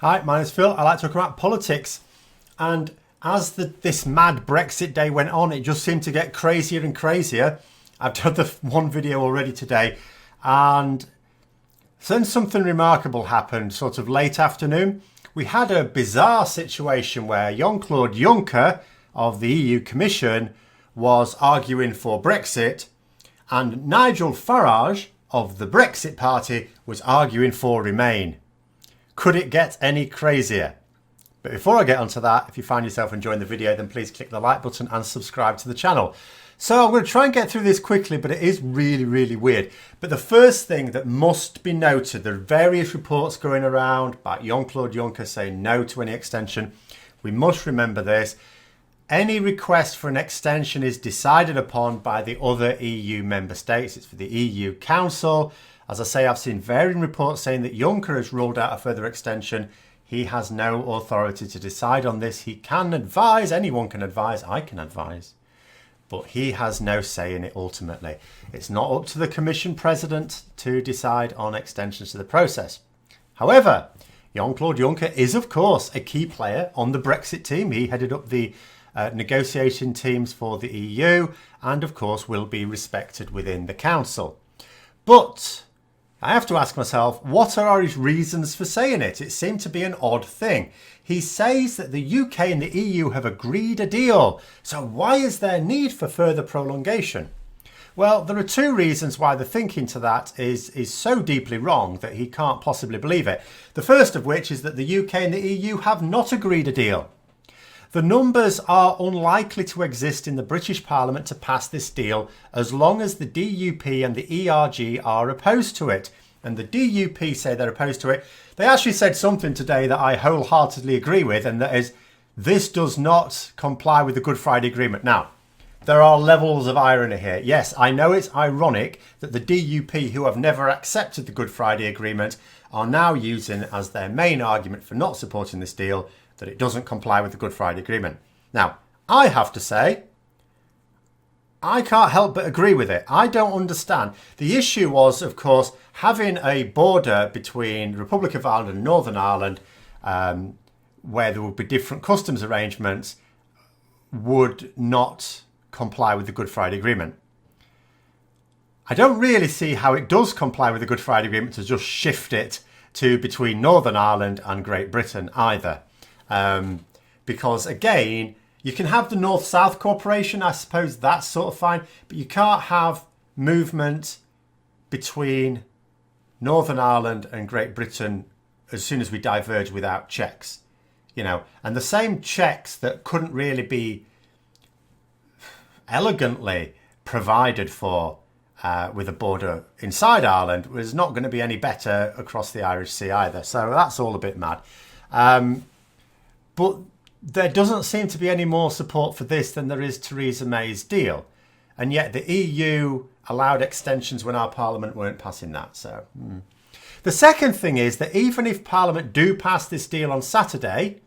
Hi, my name's Phil. I like to talk about politics. And as this mad Brexit day went on, it just seemed to get crazier and crazier. I've done the one video already today. And then something remarkable happened, sort of late afternoon. We had a bizarre situation where Jean-Claude Juncker of the EU Commission was arguing for Brexit, and Nigel Farage of the Brexit Party was arguing for Remain. Could it get any crazier? But before I get onto that, if you find yourself enjoying the video, then please click the like button and subscribe to the channel. So I'm going to try and get through this quickly, but it is really, really weird. But the first thing that must be noted, there are various reports going around about Jean-Claude Juncker saying no to any extension. We must remember this. Any request for an extension is decided upon by the other EU member states. It's for the EU Council. As I say, I've seen varying reports saying that Juncker has ruled out a further extension. He has no authority to decide on this. He can advise, anyone can advise, I can advise. But he has no say in it ultimately. It's not up to the Commission President to decide on extensions to the process. However, Jean-Claude Juncker is, of course, a key player on the Brexit team. He headed up the negotiation teams for the EU and, of course, will be respected within the Council. But I have to ask myself, what are his reasons for saying it? It seemed to be an odd thing. He says that the UK and the EU have agreed a deal. So why is there need for further prolongation? Well, there are two reasons why the thinking to that is so deeply wrong that he can't possibly believe it. The first of which is that the UK and the EU have not agreed a deal. The numbers are unlikely to exist in the British Parliament to pass this deal as long as the DUP and the ERG are opposed to it. And the DUP say they're opposed to it. They actually said something today that I wholeheartedly agree with, and that is, this does not comply with the Good Friday Agreement. Now, there are levels of irony here. Yes, I know it's ironic that the DUP, who have never accepted the Good Friday Agreement, are now using as their main argument for not supporting this deal that it doesn't comply with the Good Friday Agreement. Now, I have to say, I can't help but agree with it. I don't understand. The issue was, of course, having a border between the Republic of Ireland and Northern Ireland, where there would be different customs arrangements, would not comply with the Good Friday Agreement. I don't really see how it does comply with the Good Friday Agreement to just shift it to between Northern Ireland and Great Britain either. Because again, you can have the North-South cooperation, I suppose that's sort of fine, but you can't have movement between Northern Ireland and Great Britain as soon as we diverge without checks, you know, and the same checks that couldn't really be elegantly provided for with a border inside Ireland was not going to be any better across the Irish Sea either. So that's all a bit mad. But there doesn't seem to be any more support for this than there is Theresa May's deal. And yet the EU allowed extensions when our Parliament weren't passing that. So The second thing is that even if Parliament do pass this deal on Saturday,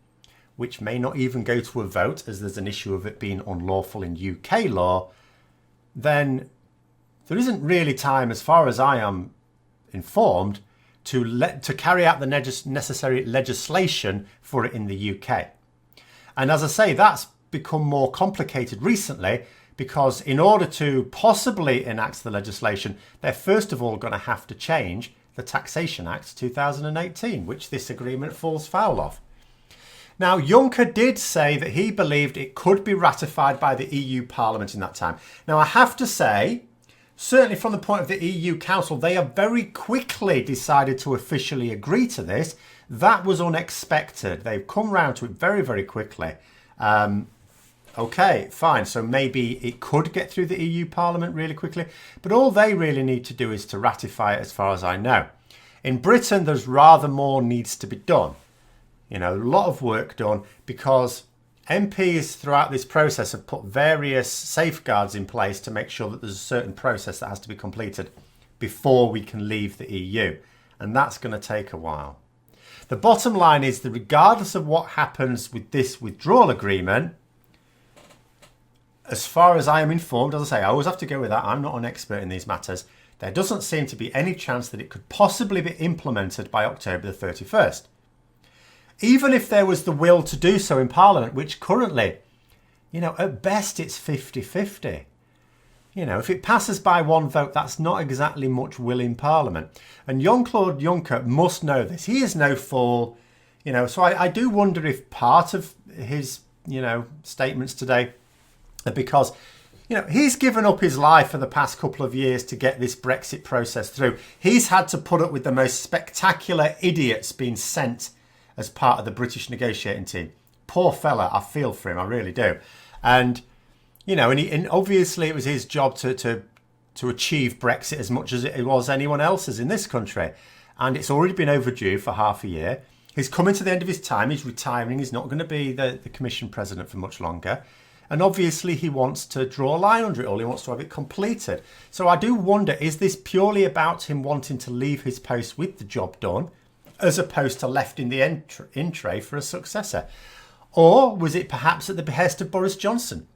which may not even go to a vote as there's an issue of it being unlawful in UK law, then there isn't really time, as far as I am informed, to carry out the necessary legislation for it in the UK. And as I say, that's become more complicated recently because in order to possibly enact the legislation, they're first of all going to have to change the Taxation Act 2018, which this agreement falls foul of. Now, Juncker did say that he believed it could be ratified by the EU Parliament in that time. Now, I have to say, certainly from the point of the EU Council, they have very quickly decided to officially agree to this. That was unexpected. They've come round to it very, very quickly. Okay, fine. So maybe it could get through the EU Parliament really quickly. But all they really need to do is to ratify it, as far as I know. In Britain, there's rather more needs to be done. You know, a lot of work done because MPs throughout this process have put various safeguards in place to make sure that there's a certain process that has to be completed before we can leave the EU. And that's going to take a while. The bottom line is that regardless of what happens with this withdrawal agreement, as far as I am informed, as I say, I always have to go with that. I'm not an expert in these matters. There doesn't seem to be any chance that it could possibly be implemented by October the 31st. even if there was the will to do so in Parliament, which currently, at best it's 50-50. If it passes by one vote, that's not exactly much will in Parliament. And Jean-Claude Juncker must know this. He is no fool. So I do wonder if part of his, statements today are because, he's given up his life for the past couple of years to get this Brexit process through. He's had to put up with the most spectacular idiots being sent as part of the British negotiating team. Poor fella, I feel for him, I really do. And and obviously it was his job to achieve Brexit as much as it was anyone else's in this country. And it's already been overdue for half a year. He's coming to the end of his time. He's retiring. He's not going to be the Commission President for much longer. And obviously he wants to draw a line under it all. He wants to have it completed. So I do wonder, is this purely about him wanting to leave his post with the job done, as opposed to left in the in tray for a successor? Or was it perhaps at the behest of Boris Johnson?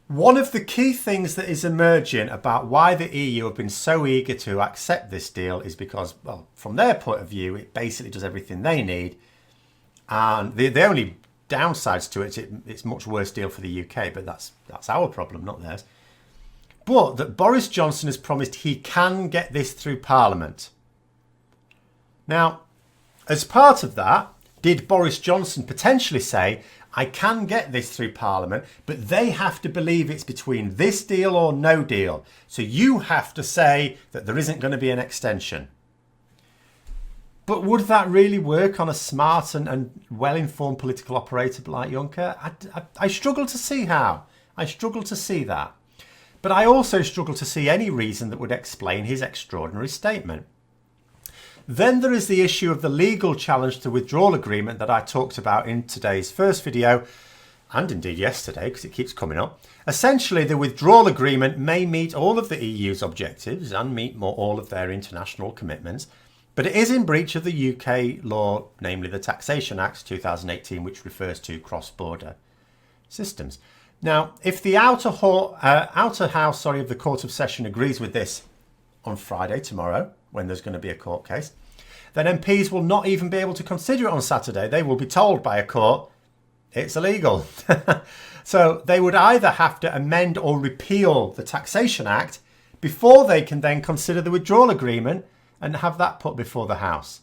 One of the key things that is emerging about why the EU have been so eager to accept this deal is because, well, from their point of view, it basically does everything they need. And the only downsides to it, it's a much worse deal for the UK, but that's our problem, not theirs. But that Boris Johnson has promised he can get this through Parliament. Now, as part of that, did Boris Johnson potentially say, I can get this through Parliament, but they have to believe it's between this deal or no deal. So you have to say that there isn't going to be an extension. But would that really work on a smart and well-informed political operator like Juncker? I struggle to see how. I struggle to see that. But I also struggle to see any reason that would explain his extraordinary statement. Then there is the issue of the legal challenge to the withdrawal agreement that I talked about in today's first video, and indeed yesterday, because it keeps coming up. Essentially, the withdrawal agreement may meet all of the EU's objectives and meet all of their international commitments, but it is in breach of the UK law, namely the Taxation Act 2018, which refers to cross-border systems. Now, if the outer house of the Court of Session agrees with this on Friday, tomorrow, when there's going to be a court case, then MPs will not even be able to consider it on Saturday. They will be told by a court it's illegal. So they would either have to amend or repeal the Taxation Act before they can then consider the withdrawal agreement and have that put before the House.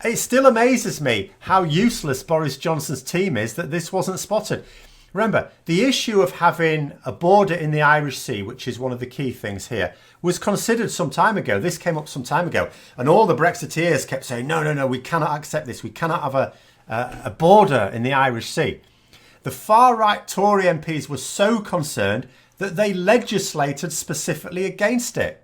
It still amazes me how useless Boris Johnson's team is that this wasn't spotted. Remember, the issue of having a border in the Irish Sea, which is one of the key things here, was considered some time ago. This came up some time ago. And all the Brexiteers kept saying, no, we cannot accept this. We cannot have a border in the Irish Sea. The far-right Tory MPs were so concerned that they legislated specifically against it.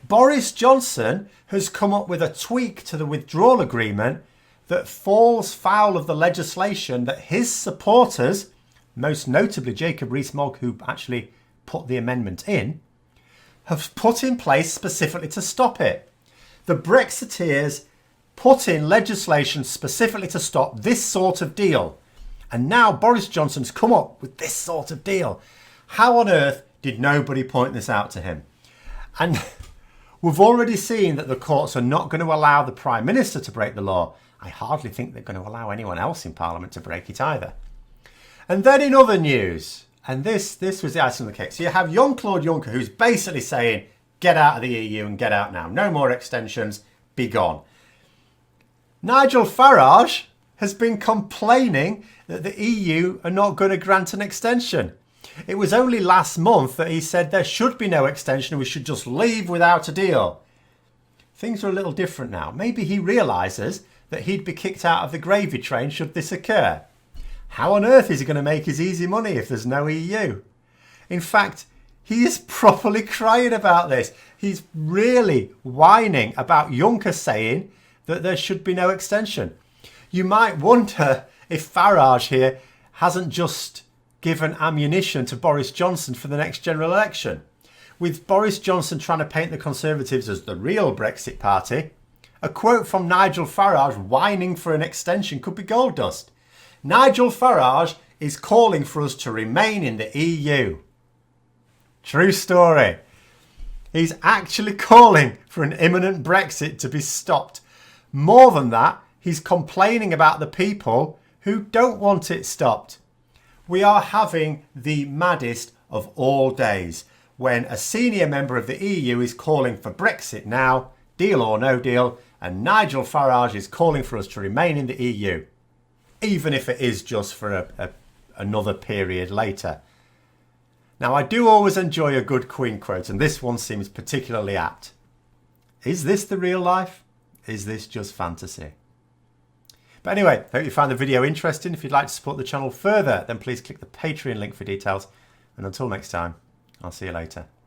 Boris Johnson has come up with a tweak to the withdrawal agreement that falls foul of the legislation that his supporters, most notably Jacob Rees-Mogg, who actually put the amendment in, have put in place specifically to stop it. The Brexiteers put in legislation specifically to stop this sort of deal. And now Boris Johnson's come up with this sort of deal. How on earth did nobody point this out to him? And we've already seen that the courts are not going to allow the Prime Minister to break the law. I hardly think they're going to allow anyone else in Parliament to break it either. And then in other news, and this was the icing on the cake. So you have Jean-Claude Juncker, who's basically saying, get out of the EU and get out now. No more extensions, be gone. Nigel Farage has been complaining that the EU are not going to grant an extension. It was only last month that he said there should be no extension and we should just leave without a deal. Things are a little different now. Maybe he realises that he'd be kicked out of the gravy train should this occur. How on earth is he going to make his easy money if there's no EU? In fact, he is properly crying about this. He's really whining about Juncker saying that there should be no extension. You might wonder if Farage here hasn't just given ammunition to Boris Johnson for the next general election. With Boris Johnson trying to paint the Conservatives as the real Brexit party, a quote from Nigel Farage whining for an extension could be gold dust. Nigel Farage is calling for us to remain in the EU. True story. He's actually calling for an imminent Brexit to be stopped. More than that, He's complaining about the people who don't want it stopped. We are having the maddest of all days when a senior member of the EU is calling for Brexit now, deal or no deal, and Nigel Farage is calling for us to remain in the EU, even if it is just for another period later. Now, I do always enjoy a good Queen quote, and this one seems particularly apt. Is this the real life? Is this just fantasy? But anyway, I hope you found the video interesting. If you'd like to support the channel further, then please click the Patreon link for details. And until next time, I'll see you later.